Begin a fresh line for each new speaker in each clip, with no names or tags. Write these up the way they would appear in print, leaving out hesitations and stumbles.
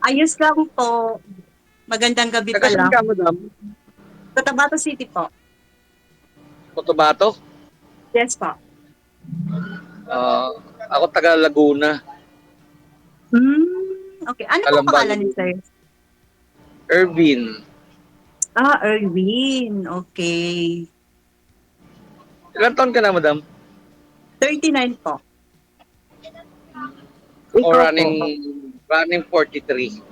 Ayos lang po. Magandang gabi
Taga-saan
pala.
ka, madam?
Cotabato City po.
Cotabato?
Yes po.
Ah, ako taga Laguna,
Okay. Ano pong
Calamba,
pangalan ni
Laguna.
sir?
Irvin.
Erwin. Okay.
Ilan taon ka na, madam?
39 po.
Ako
Ikaw po.
running 43.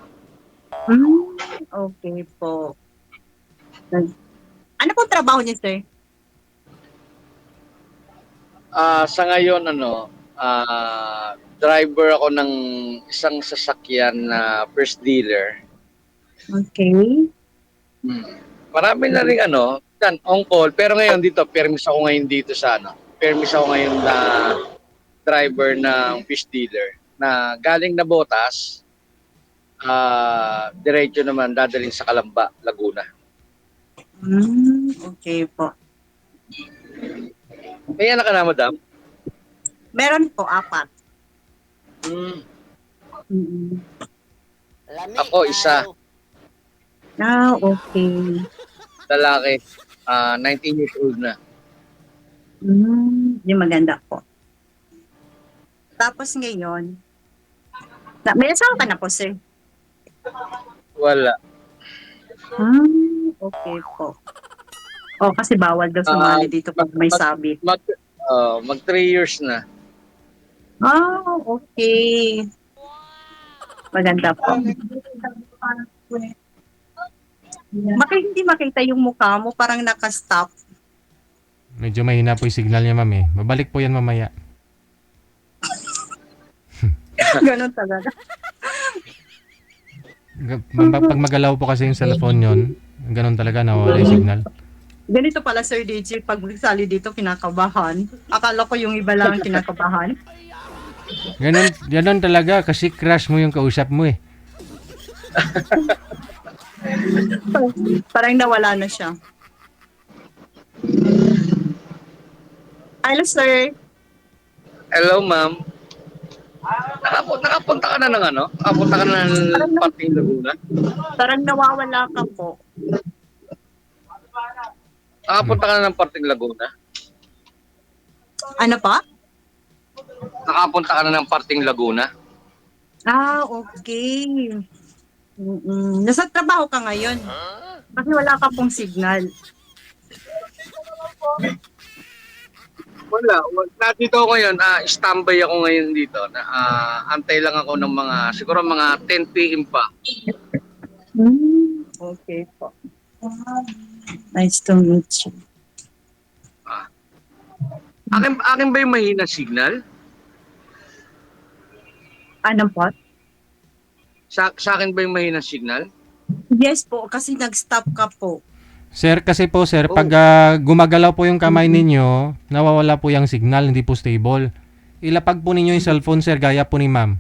Okay po. Ano pong trabaho niyo, sir?
Sa ngayon, driver ako ng isang sasakyan na first dealer.
Okay.
Hmm. Marami na rin on call. Pero ngayon dito, permis ako ngayon dito sa permis ako ngayon na driver ng fish dealer na galing na Botas, diretso naman dadalhin sa Calamba, Laguna.
Okay po.
May anak ka na, madam?
Meron po, 4.
Hmm.
Mm.
Ako, isa.
Okay.
Lalaki. 19 years old na.
Yung maganda po. Tapos ngayon, may asawa ka na po, sir?
Wala.
Okay po. Kasi bawal daw
Ah,
sumali dito
mag,
pag may
mag,
sabit.
mag, mag 3 years na.
Okay. Maganda po. Hindi makita yung mukha mo, parang nakastop.
Medyo mahina po yung signal niya, ma'am eh. Babalik po yan mamaya.
Ganon talaga.
Pag magalaw po kasi yung cellphone yon, ganun talaga, nawawala yung signal.
Ganito pala, Sir DJ, pag sali dito, kinakabahan. Akala ko yung iba lang ang kinakabahan.
Ganun talaga, kasi crush mo yung kausap mo eh.
Parang nawala na siya. Hello, sir.
Hello, ma'am. Nakapunta ka na ng Nakapunta ka na ng
Parang,
Parting Laguna?
parang nawawala ka po.
Hmm.
Nakapunta ka na ng Parting Laguna?
Ano pa?
Nakapunta ka na ng Parting Laguna?
Okay. Nasa trabaho ka ngayon. Kasi wala ka pong signal.
Wala. Nandito ako ngayon. Standby ako ngayon dito. Antay lang ako ng siguro mga 10 p.m. pa.
Okay po. Nice to meet you.
Ah. Akin ba yung mahina signal?
Ano po?
Sa akin ba yung mahina signal?
Yes po, kasi nag-stop ka po.
Sir, kasi po sir,
Oh.
pag gumagalaw po yung kamay ninyo, nawawala po yung signal, hindi po stable. Ilapag po ninyo yung cellphone sir, gaya po ni ma'am.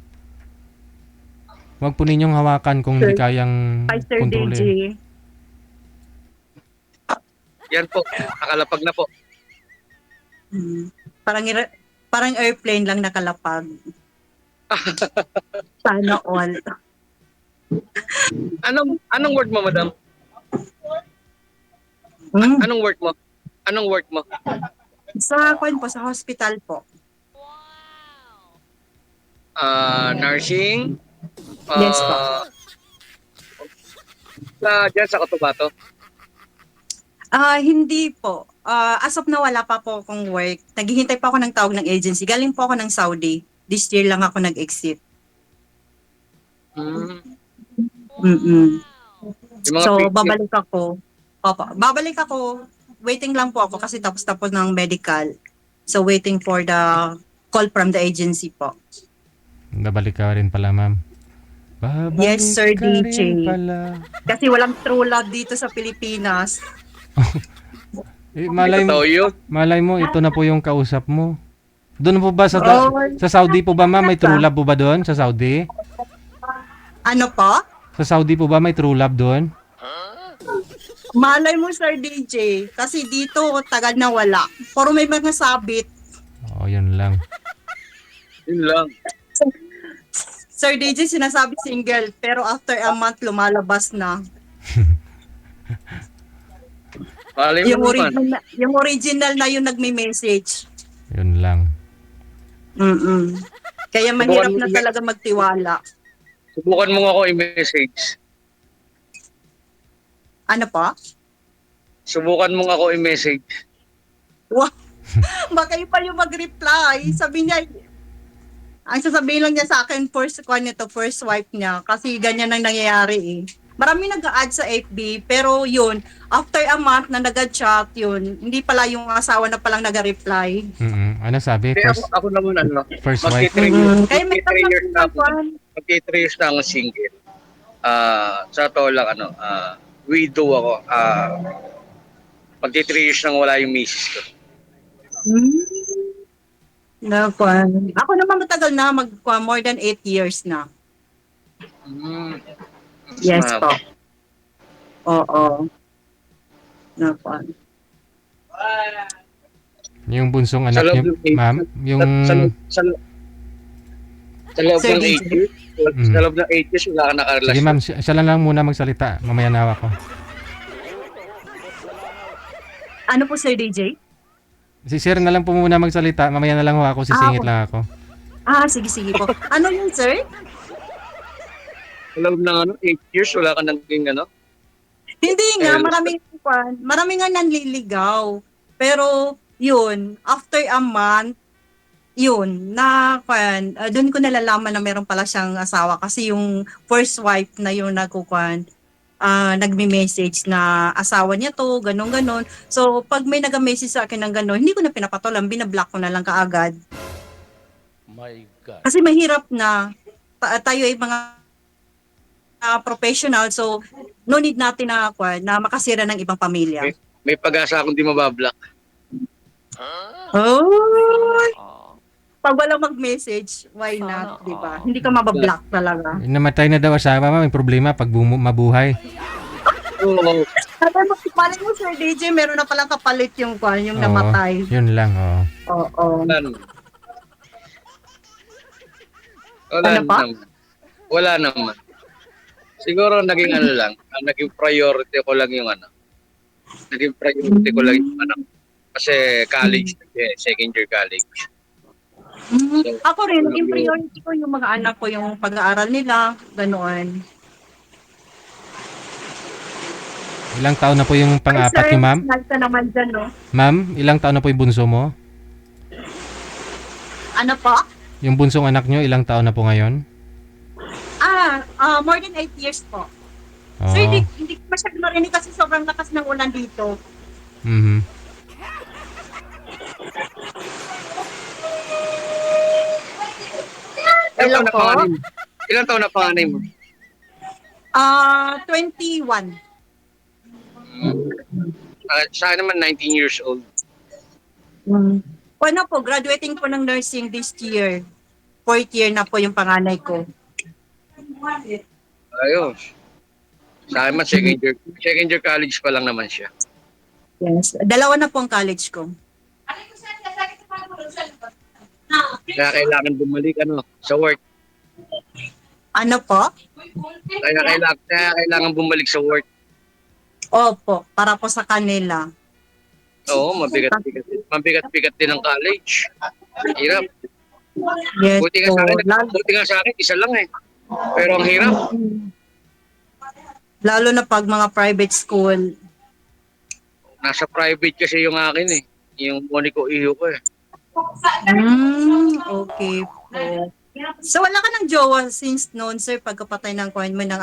Huwag po ninyong hawakan kung hindi kayang
Hi, Sir DJ.
kontrolin.
Yan po. Nakalapag na po.
Parang, parang airplane lang nakalapag. Sana all.
Anong work mo, madam? Anong work mo? Anong work mo?
Sa sa hospital po.
Nursing?
Yes po.
Diyan sa Cotabato?
Hindi po. As of na wala pa po akong work. Naghihintay pa ako ng tawag ng agency. Galing po ako ng Saudi. This year lang ako nag-exit.
Yung mga
So,
picture.
babalik ako. Opo, babalik ako. Waiting lang po ako kasi tapos ng medical. So, waiting for the call from the agency po.
Babalik ka rin pala ma'am. Babalik
Yes, Sir
ka
DJ.
rin pala.
Kasi walang true love dito sa Pilipinas.
Malay mo, ito na po yung kausap mo. Doon po ba sa Saudi po ba ma'am, may true love po ba doon sa Saudi?
Ano po?
Sa Saudi po ba may true love doon?
Malay mo, Sir DJ. Kasi dito, tagal na wala. Puro may mga sabit.
Oo, yun lang.
Yun lang.
Sir DJ, sinasabi single, pero after a month, lumalabas na.
Malay mo naman.
Yung original na yung nagme-message.
Yun lang.
Mm-mm. Kaya mahirap na talaga magtiwala.
Subukan mo nga ako i-message.
Ano pa?
Subukan mo nga ako i-message.
Wow. Baka yun pa yung mag-reply. Sabi niya, ang sasabihin lang niya sa akin, first wife niya. Kasi ganyan ang nangyayari eh. Marami nag-a-add sa FB, pero yun, after a month na nag-chat, yun, hindi pala yung asawa na palang nag-reply.
Ano sabi?
Kaya ako naman
First wife?
Kaya may
Mag-3 years na ako.
tatlo
Mag-3 years na ako single. Sa to lang widow ako. Mag-3 years nang wala yung misis ko.
Ako naman matagal na, more than 8 years na. Yes po. Oo. Nakuan.
Yung bunsong anak
Sa loob
niyo,
ng eight-
ma'am, yung
sa loob
Sir
ng 8
DJ.
years, sa loob ng 8 years, wala ka nakarelasyon.
sige ma'am, siya lang muna magsalita. Mamaya na ako.
Ano po, Sir DJ?
Si sir na lang po muna magsalita. Mamaya na lang ho ako, sisingit lang ako.
Sige po. Ano yun, sir?
Sa loob ng 8 years, wala ka naging
Hindi nga,
Ayun.
marami nga nanliligaw. Pero, yun, after a month, yun, doon ko nalalaman na meron pala siyang asawa. Kasi yung first wife na yung nagme-message na asawa niya to, ganon. So, pag may nag-message sa akin ng ganon, hindi ko na pinapatulan, binablock ko na lang kaagad.
My God.
Kasi mahirap na, tayo ay mga professional, so no need natin na makasira ng ibang pamilya.
May pag-asa akong di mabablock.
Oh! Pag walang mag-message, why not, di ba? Hindi ka mabablock talaga.
Namatay na daw asawa, ma'am. May problema pag mabuhay.
Oo.
Malay mo, Sir DJ, meron na palang kapalit yung
Oo,
namatay.
yun lang, oo.
Oo.
Wala
Ano pa?
naman. Wala naman. Siguro naging lang, ang naging priority ko lang yung Naging priority ko lang yung Kasi college, second year college.
Ako rin, naging priority ko yung mga anak ko, yung pag-aaral nila, ganoon.
Ilang taon na po yung pang-apat niyo, ma'am?
Sir, ka naman dyan, no?
Ma'am, ilang taon na po yung bunso mo?
Ano po?
Yung bunsong anak niyo, ilang taon na po ngayon?
More than 8 years po.
Oo.
Sir, hindi ko masyado marinig kasi sobrang lakas ng ulan dito.
Mhm.
Ilang taon na panganay mo?
21.
Sa akin naman 19 years old.
Ano po, graduating po ng nursing this year. 4th year na po yung panganay ko.
Ayos. Sa akin man second year college pa lang naman siya.
Yes. Dalawa na po ang college ko.
Kaya kailangan bumalik sa work.
Ano po?
Kaya kailangan bumalik sa work.
Opo, para po sa kanila.
Oo, mabigat-bigat din ang college. Hirap.
Yes
Buti nga
po.
sa akin, isa lang eh. Pero ang hirap.
Lalo na pag mga private school.
Nasa private kasi yung akin eh. Yung Monico Iho ko eh.
Okay po. So wala ka ng jowa since noon, sir, pagkapatay ng kuwan mo ng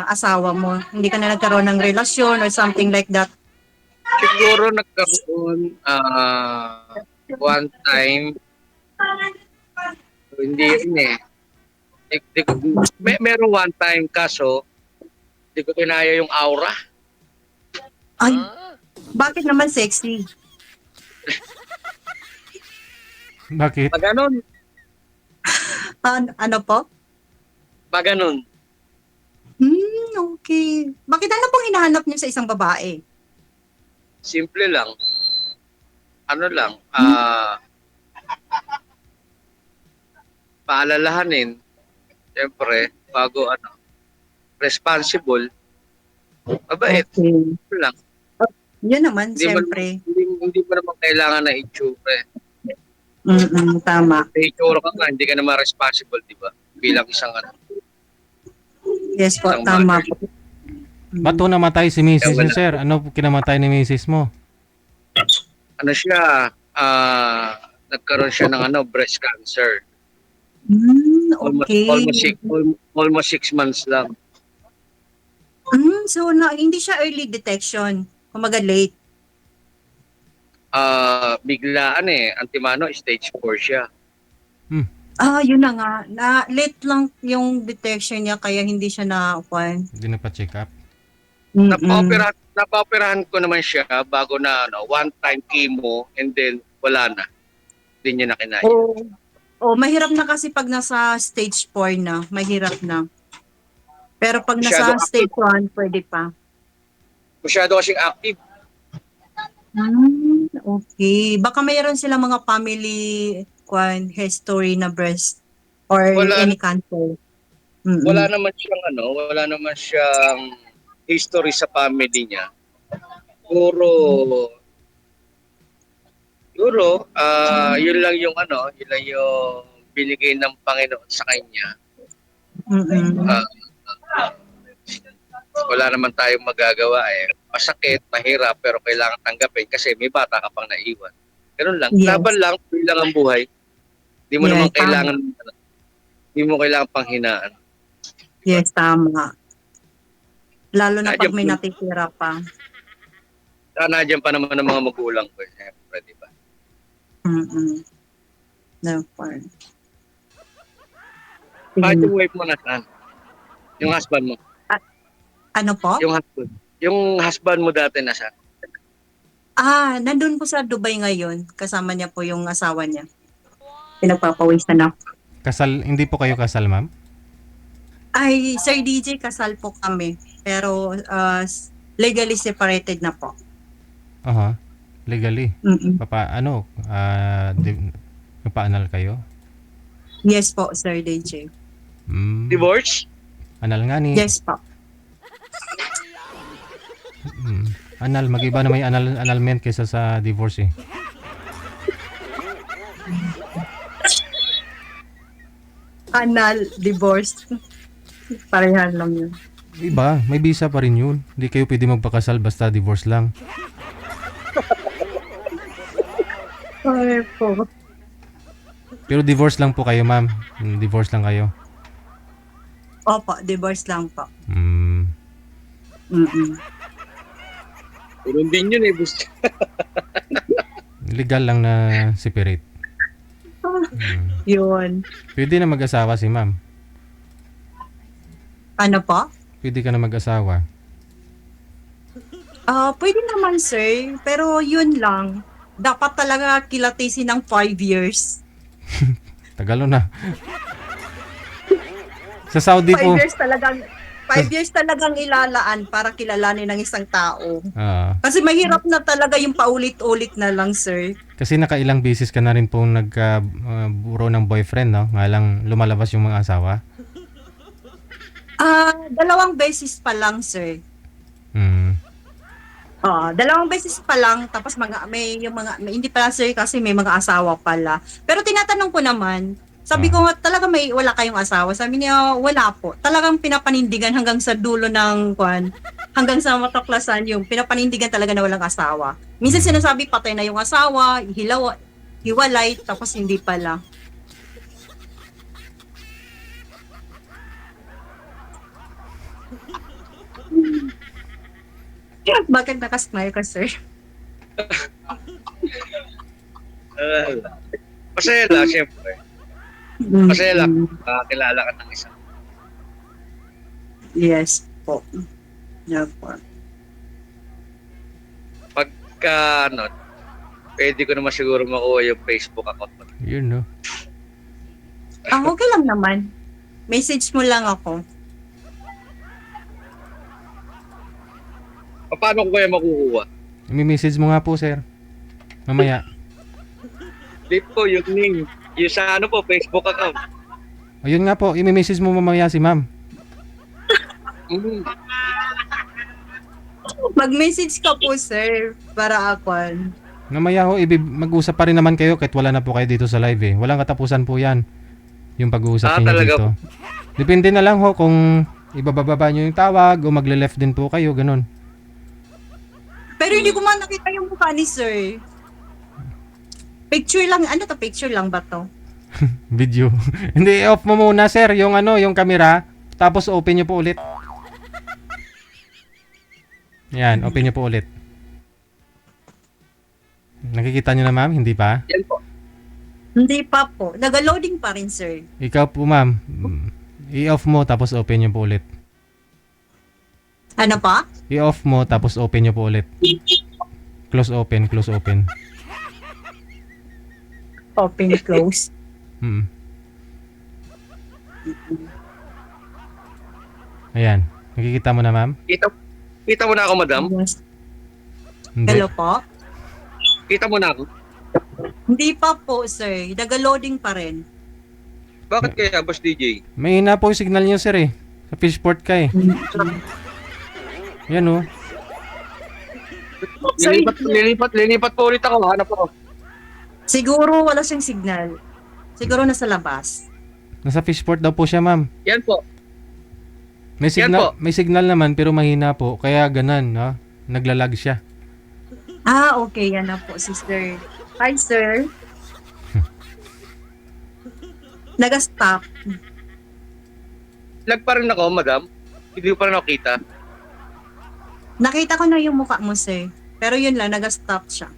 asawa mo? Hindi ka na nagkaroon ng relasyon or something like that?
Siguro nagkaroon one time. Hindi yun eh. Meron one time kaso hindi ko kinaya yung aura.
Ay, bakit naman sexy?
Bakit?
Pag ganun.
Ano po?
Pag ganun.
Okay. Bakit ano pong hinahanap niyo sa isang babae?
Simple lang. Paalalahanin. Siyempre, bago responsible, mabait.
Okay.
Yun lang.
Yun naman,
Hindi mo,
siyempre.
hindi mo naman kailangan na itsura.
Tama.
May itsura ka nga, hindi ka naman responsible, di ba? Bilang isang
Yes po,
Isang
tama
bagay.
po.
Ba't po namatay si Mrs.
Wala.
niyo, sir? Ano po kinamatay ni Mrs. mo?
Siya, nagkaroon siya ng breast cancer.
Okay.
Almost 6 months lang.
So, hindi siya early detection. Kumaga late.
Biglaan antimano, stage 4 siya.
Yun na nga. Late lang yung detection niya kaya hindi siya na-kwan.
Hindi na pa-check up.
Napaoperahan ko naman siya bago na one-time chemo and then wala na. Hindi niya na kinaya.
Mahirap na kasi pag nasa stage 4 na. Mahirap na. Pero pag nasa
Masyado
stage 1, pwede pa.
Masyado kasing active.
Okay. Baka mayroon silang mga family history na breast or
Wala.
any cancer.
Wala naman siyang history sa family niya. Puro yun lang yung binigay ng Panginoon sa kanya. Wala naman tayong magagawa Masakit, mahirap, pero kailangan tanggapin kasi may bata ka pang naiwan. Ganun lang.
Yes.
Laban lang, yun lang ang buhay. Hindi mo
Yes,
naman
tama.
kailangan panghinaan.
Yes, tama. Lalo na pag
Nandiyan
may
po-
natitira pa.
Nandiyan pa naman ng mga magulang ko. Siyempre, di ba?
No part.
Bakit yung wife mo nasaan? Yung husband mo?
Ano po?
Yung husband mo dati nasaan?
Nandun po sa Dubai ngayon. Kasama niya po yung asawa niya. Pinagpapawisan na.
Kasal, hindi po kayo kasal, ma'am?
Ay, Sir DJ, kasal po kami. Pero legally separated na po.
Aha. Legally. Nagpa-anal kayo?
Yes po, Sir DJ.
Divorce?
Anal nga ni.
Yes po.
Anal, mag-iba na may annulment kaysa sa divorce eh.
Anal, divorce. Parehan lang yun.
Iba, may visa pa rin yun. Hindi kayo pwede magpakasal basta divorce lang.
Sorry po.
Pero divorce lang po kayo, ma'am. Divorce lang kayo.
Opo, divorce lang po.
Ganun din yun gusto.
Legal lang na separate.
Yun.
Pwede na mag-asawa si ma'am.
Ano po?
Pwede ka na mag-asawa.
Pwede naman, sir. Pero yun lang. Dapat talaga kilatisin ng 5 years.
Tagalo na. Sa Saudi
5
po.
years talagang ilalaan para kilalanin ng isang tao.
Ah,
Kasi mahirap na talaga yung paulit-ulit na lang, sir.
kasi nakailang beses ka na rin pong nagka-buro ng boyfriend, no? Nga lang lumalabas yung mga asawa.
2 beses pa lang, sir. 2 beses pa lang, tapos hindi pala, sir, kasi may mga asawa pala. Pero tinatanong ko naman, sabi ko nga, talaga wala kayong asawa? Sabi niya, wala po. Talagang pinapanindigan hanggang sa dulo ng hanggang sa matuklasan yung pinapanindigan talaga na walang asawa. Minsan sinasabi patay na yung asawa, hiwalay, tapos hindi pala. Bakit nakasmile ka, sir?
Masaya lang, siyempre. Masaya lang. Kilala ka ng isa.
Yes po. Yeah po.
Pagka, pwede ko naman siguro makuha yung Facebook account mo.
Yun, no?
Okay lang naman. Message mo lang ako.
Paano ko kaya makukuha?
I-message mo nga po, sir. Mamaya.
Dito po, yung name. Yung sa Facebook account.
Ayun nga po, imi-message mo mamaya si ma'am.
Mm.
Mag-message ka po, sir, para akon.
Mamaya ho, mag-usap pa rin naman kayo kahit wala na po kayo dito sa live eh. Walang katapusan po yan. Yung pag-uusap niyo
Talaga
dito. Depende na lang ho kung ibababa niyo yung tawag o magle-left din po kayo, ganun.
Pero hindi ko man nakita yung mukha ni sir. Picture lang, ano to? Picture lang ba to?
Video. Hindi, off mo muna sir, yung yung camera. Tapos open niyo po ulit. Yan, open niyo po ulit. Nakikita niyo na ma'am? Hindi pa?
Yan po.
Hindi pa po. Nag-loading pa rin, sir.
Ikaw po ma'am. I-off mo tapos open niyo po ulit.
Ano pa?
I-off mo tapos open niyo po ulit. Close open, close open.
Open, close.
Ayan. Nakikita mo na ma'am?
Kita mo na ako, madam?
Yes.
Hindi.
Hello po?
Kita mo na ako?
Hindi pa po, sir. Nag-loading pa rin.
Bakit kaya, Boss DJ?
May hina po yung signal niyo sir eh. Sa fishport ka eh. Yan oh.
Lilipat po ulit ako. Hanap ako.
Siguro wala siyang signal. Siguro nasa labas.
Nasa fishport daw po siya ma'am.
Yan po.
May
Yan
signal,
po.
may signal naman pero mahina po. Kaya ganan, no? Naglalag siya.
Ah, okay. Yan na po, sister. Hi, sir. Nag-stop.
Lag pa rin ako, madam. Hindi ko pa rin ako kita.
Nakita ko na yung mukha mo, sir. Pero yun lang, nag-stop siya.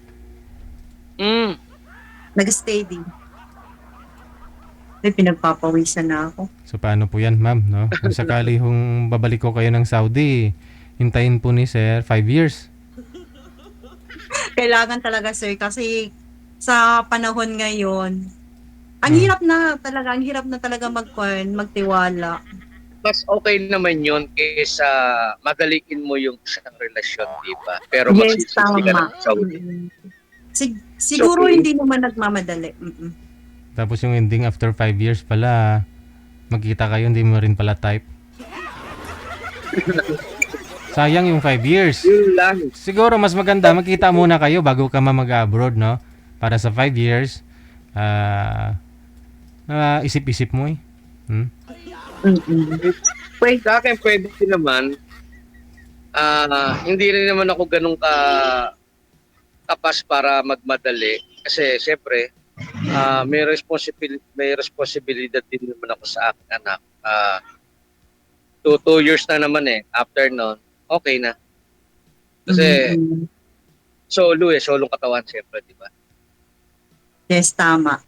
Nag-steady. May pinagpapawisan na ako.
So paano po yan ma'am, no? Kung sakali kung babalik ko kayo ng Saudi, hintayin po ni sir 5 years.
Kailangan talaga, sir, kasi sa panahon ngayon, ang hirap na talaga magtiwala.
Mas okay naman yun kaysa madalikin mo yung isang relasyon, di ba? Pero
Yes,
magsisisi ka
tama.
ng Saudi.
Siguro
Okay.
hindi naman nagmamadali.
Tapos yung ending after 5 years pala, magkita kayo, hindi mo rin pala type. Sayang yung 5 years.
Yun lang.
Siguro mas maganda, magkita muna kayo bago ka mag-abroad, no? Para sa 5 years, isip-isip mo eh.
Pwede, sa akin pwede din naman. Hindi rin naman ako ganun kapas para magmadali. Kasi siyempre, may responsibilidad din naman ako sa aking anak. 2 years na naman eh. After nun, okay na. Kasi solong katawan siyempre, di ba?
Yes, tama.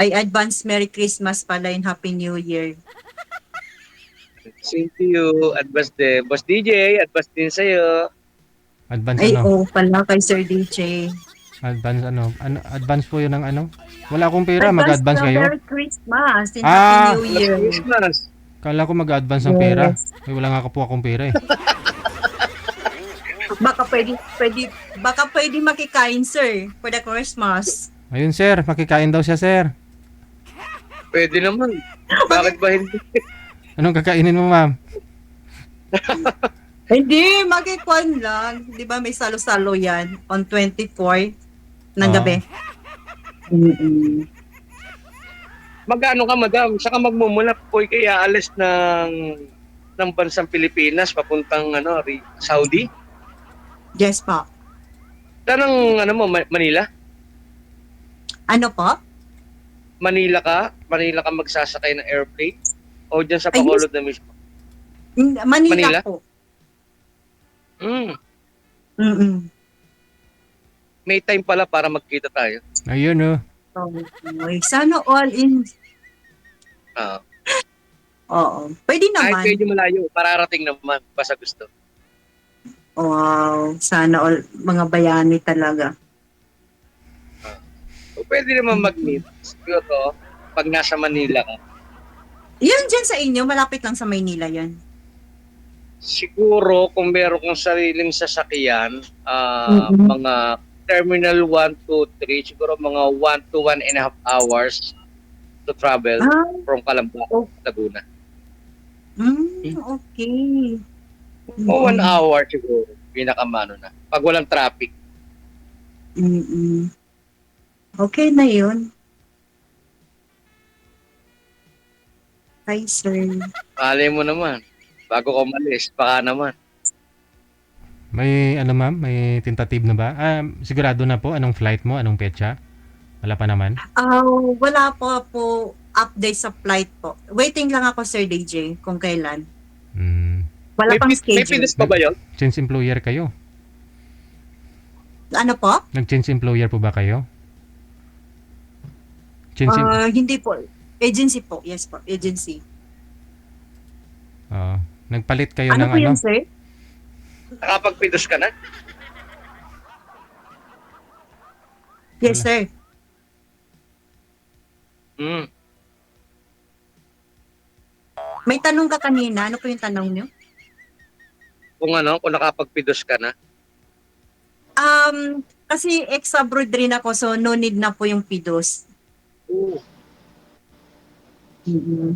Ay, advance Merry Christmas pala and Happy New Year.
Same to you. Advance din. Boss DJ, advance din sa'yo.
Advance
Ay,
ano?
pala kay Sir DJ.
Advance ano? Advance po yun ng ano? Wala akong pera, mag-advance
na
kayo?
Merry Christmas and
Ah!
Happy New Year.
Christmas.
Kala ko mag-advance ng pera.
Yes.
Ay, wala nga po akong pera eh.
Baka pwede makikain, sir, for the Christmas.
Ayun sir, makikain daw siya sir.
Pwede naman. Bakit ba hindi?
Anong kakainin mo ma'am?
Hindi, makikwan lang. Di ba may salo-salo yan on 24 ng
Oo.
gabi.
Magkano ka, madam? Saka magmumula po kaya alis ng bansang Pilipinas papuntang Saudi?
Yes po.
Saan ang Manila?
Ano po?
Manila ka magsasakay ng airplane? O dyan sa
Ay,
Bacolod na mismo?
Manila,
Manila?
po.
May time pala para magkita tayo.
Ayun oh.
Okay. Sana all in. Oo. Pwede
Kahit
naman.
medyo malayo, pararating naman. Basta gusto.
Wow. Sana all mga bayani talaga.
O, pwede naman mag-meet. Siguro, pag nasa Manila ka.
Yan dyan sa inyo, malapit lang sa Maynila yan.
Siguro, kung meron kong sariling sasakyan, mga Terminal 1, 2, 3, siguro mga 1 to 1.5 hours to travel from Calamba,
Oh.
Laguna.
Okay.
O 1 hour siguro, pinakamano na. Pag walang traffic.
Mm-mm. Okay na yun. Hi, sir.
Malay mo naman. Bago ka umalis, baka naman.
May ano ma'am, may tentative na ba? Sigurado na po anong flight mo, anong petsa? Wala pa naman.
Wala po update sa flight po. Waiting lang ako, Sir DJ, kung kailan. Wala pang
May
schedule.
pinis pa ba yun?
Change employer kayo?
Ano po?
Nag-change employer po ba kayo? Change
Hindi po. Agency po. Yes po. Agency.
nagpalit kayo
Ano
ng
po
ano?
yun, sir?
Nakapagpidos ka na?
Yes, sir.
Hmm.
May tanong ka kanina. Ano po yung tanong niyo?
Kung nakapagpidos ka na.
Kasi ex-abroad rin ako, so no need na po yung PIDOS.
Oo.
Mm-hmm.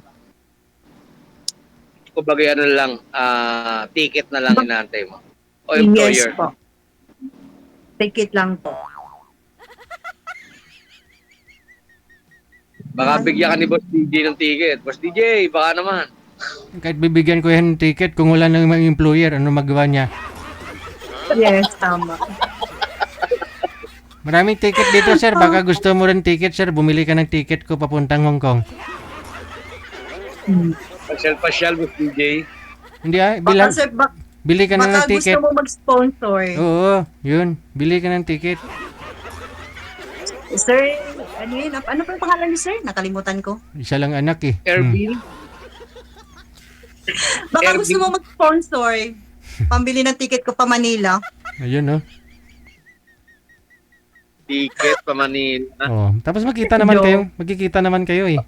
Kumbaga lang, ticket na lang inaantay mo. O employer.
Yes po. Ticket lang po.
Baka bigyan ka ni Boss DJ ng ticket. Boss DJ, baka naman.
Kahit bibigyan ko yan ng ticket, kung wala nang mga employer, ano magawa niya?
Yes, tama.
Maraming ticket dito, sir. Baka gusto mo rin ticket, sir. Bumili ka ng ticket ko papuntang Hong Kong.
Pasyal-pasyal, Boss DJ.
Hindi
Baka, sir,
bili ka na
baka
ng ticket.
gusto mo mag-sponsor.
Oo, yun. Bili ka ng ticket.
Sir, ano yun? Ano pa yung pangalan niyo, sir? Nakalimutan ko.
Isa lang anak eh.
Airbnb.
Baka gusto mo mag-sponsor. Pambili ng ticket ko pa Manila.
Ayun, oh.
Ticket pa Manila.
Oh, tapos magkikita naman kayo eh.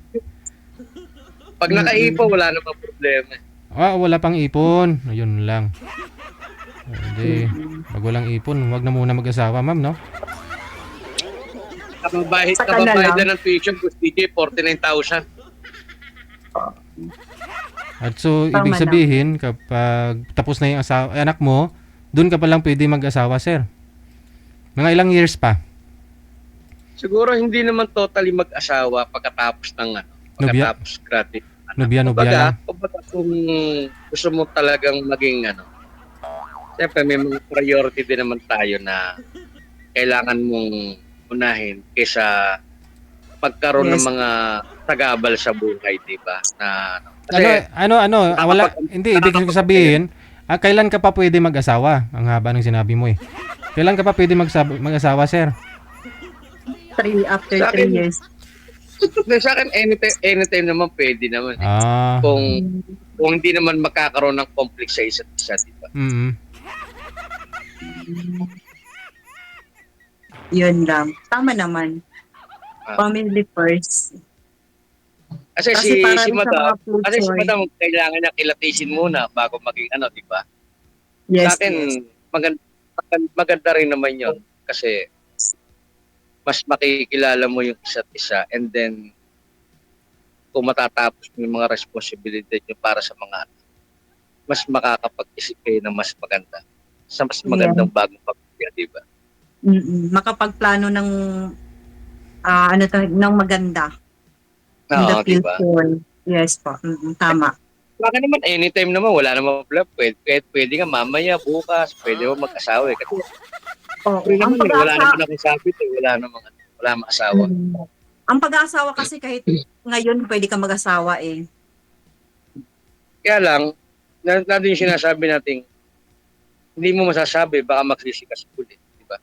Pag nakaipo, wala namang problema.
Wala pang ipon. Ayun lang. Hindi. Pag walang ipon, wag na muna mag-asawa, ma'am, no?
Kababayad na ng tuition, Boss DJ, 49,000.
At so,
Tama
ibig sabihin, kapag tapos na yung anak mo, dun ka pa lang pwede mag-asawa, sir. Mga ilang years pa?
Siguro hindi naman totally mag-asawa pagkatapos ng pagkatapos graduate.
Nobya lang.
Kumbaga kung gusto mo talagang maging siyempre may mga priority din naman tayo na kailangan mong unahin kaysa pagkaroon ng mga sagabal sa buhay, di ba?
Hindi, ibig sabihin, kailan ka pa pwede mag-asawa? Ang haba ng sinabi mo eh. Kailan ka pa pwede mag-asawa, sir?
After 3 years.
Sa akin, anytime naman pwede naman. Kung hindi naman magkakaroon ng conflict sa isa't isa, di ba?
Yun lang. Tama naman. Family first.
Kasi si
para
Madam, kailangan niya kilatisin muna bago maging di ba?
Yes,
sa akin, maganda rin naman yun. Kasi mas makikilala mo yung isa't isa, and then kung matatapos mo yung mga responsibilidad nyo para sa mga mas makakapag-isip kayo ng mas maganda sa mas magandang bagong pamilya, di ba?
Makapagplano ng ng maganda. In the
Oo, di ba?
future. Yes po. Tama.
Baka naman anytime naman, wala namang problem. Pwede nga mamaya, bukas, pwede mo mag-asawa eh. Kasi wala naman akong sabi ito, wala namang asawa.
Ang pag-aasawa kasi kahit ngayon pwede ka mag-asawa eh.
Kaya lang, natin yung sinasabi natin, hindi mo masasabi, baka magsisikas ulit, di ba?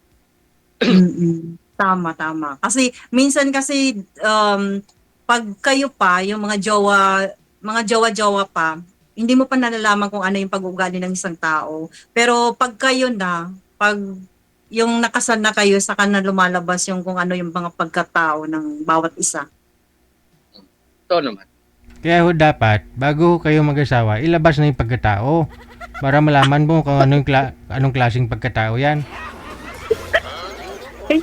Tama. Kasi minsan kasi pag kayo pa, yung mga jowa pa, hindi mo pa nalalaman kung ano yung pag-uugali ng isang tao. Pero pag kayo na, pag yung nakasal na kayo, saka na lumalabas yung kung ano yung mga pagkatao ng bawat isa.
Ito naman.
Kaya dapat, bago kayo mag-asawa, ilabas na yung pagkatao para malaman mo kung anong klaseng pagkatao yan.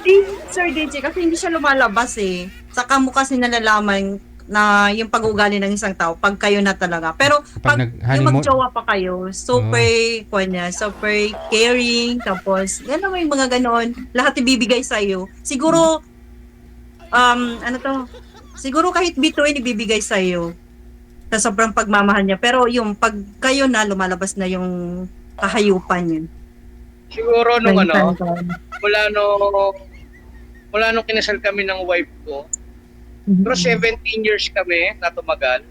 Hindi, Sir DJ, kasi hindi siya lumalabas eh. Saka mo kasi nalalaman na yung pag-ugali ng isang tao pag kayo na talaga. Pero
Kapag
pag yung
nag-honeymoon.
mag-jowa pa kayo, super, super caring, tapos, gano'n may mga ganon, lahat ibibigay sa iyo. Siguro, ano to, siguro kahit bituin ibibigay sa iyo sa sobrang pagmamahal niya. Pero yung pag kayo na, lumalabas na yung kahayupan yun.
Siguro nung
Ng
ano,
isang tao.
mula nung kinasal kami ng wife ko, pero 17 years kami na tumagal,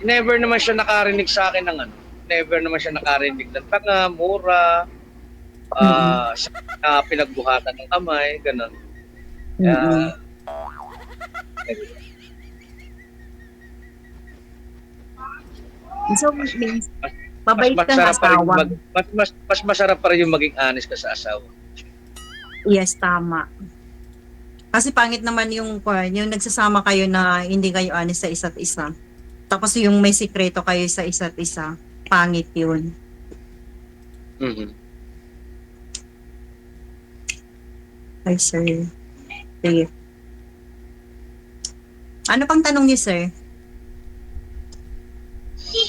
never naman siya nakarinig sa akin ng ano, never naman siya nakarinig ng tanga, mura, pinagbuhatan ng kamay, ganun.
Mm-mm. So, means, mabait kang asawa.
Mas masarap pa rin yung maging honest ka sa asawa.
Yes, tama. Kasi pangit naman yung nagsasama kayo na hindi kayo honest sa isa't isa. Tapos yung may sikreto kayo sa isa't isa, pangit yun.
Mhm.
Ay, sir. Sige. Ano pang tanong niyo, sir?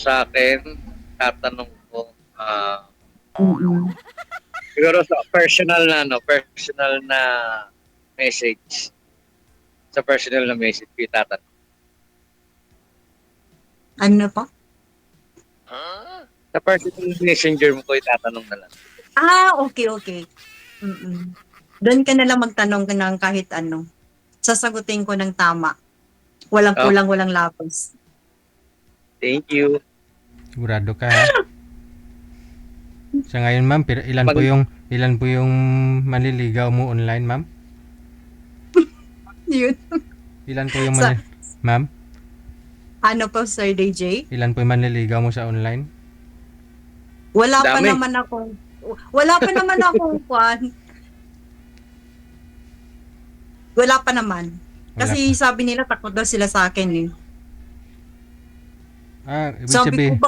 Sa akin, tatanong ko,
Mm-mm.
siguro sa personal na message. Sa personal na message, tatanong.
Ano pa?
Sa personal messenger mo ko itatanong na lang.
Okay. Mm-mm. Doon ka na lang magtanong ka ng kahit ano. Sasagutin ko ng tama. Walang
Oh.
kulang, walang lapis.
Thank you.
Sigurado ka ha? Sa ngayon ma'am, ilan po yung manliligaw mo online ma'am?
Yun.
Ilan po yung
Sa-
ma'am?
Ano po, Sir DJ?
Ilan po yung manliligaw mo sa online?
Wala pa
Dami.
naman akong kwan. Wala pa naman. Kasi sabi nila takot daw sila sa akin eh.
Ibig
Sabi ko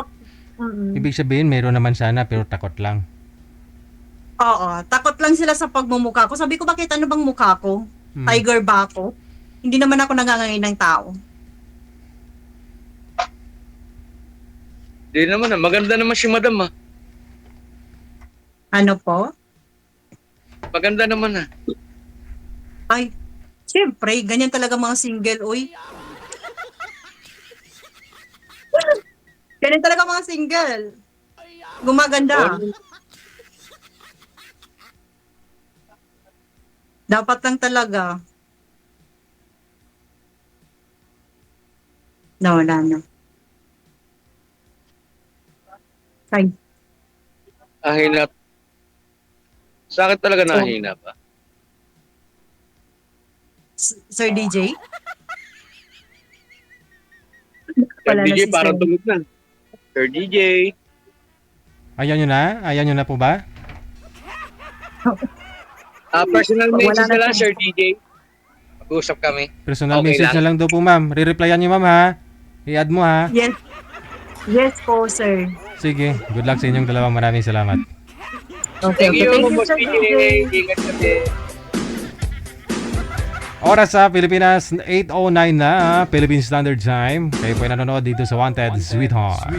ibig sabihin meron naman sana pero takot lang.
oo, takot lang sila sa pagmumukha ko. Sabi ko, bakit ano bang mukha ko?
Hmm.
Tiger ba ako? Hindi naman ako nangangangin ng tao.
Di naman maganda naman si madam
Ano po?
Maganda naman
Ay, siyempre, ganyan talaga mga single, uy. Ganyan talaga mga single. Gumaganda. Dapat lang talaga. Wala na. Ay,
Hinap. Sa akin talaga nahinap
Sir DJ?
Sir
Wala na
DJ
si
parang
Sir.
tulog na. Sir DJ.
Ayaw nyo na? Ayaw nyo na po ba?
Personal
Wala
message
na
na lang
po.
Sir DJ. Mag-usap kami.
Personal
Okay
message
lang.
na lang daw po ma'am. Re-replyan nyo ma'am ha. I-add mo ha.
Yes. Yes po, sir.
Sige, good luck sa inyong dalawa. Maraming salamat.
Okay,
Thank you, Boss
Sir
DJ.
DJ.
Ingat ka din.
Oras sa Pilipinas, 8:09 na, Philippine Standard Time. Kayo po ay nanonood dito sa Wanted Sweetheart.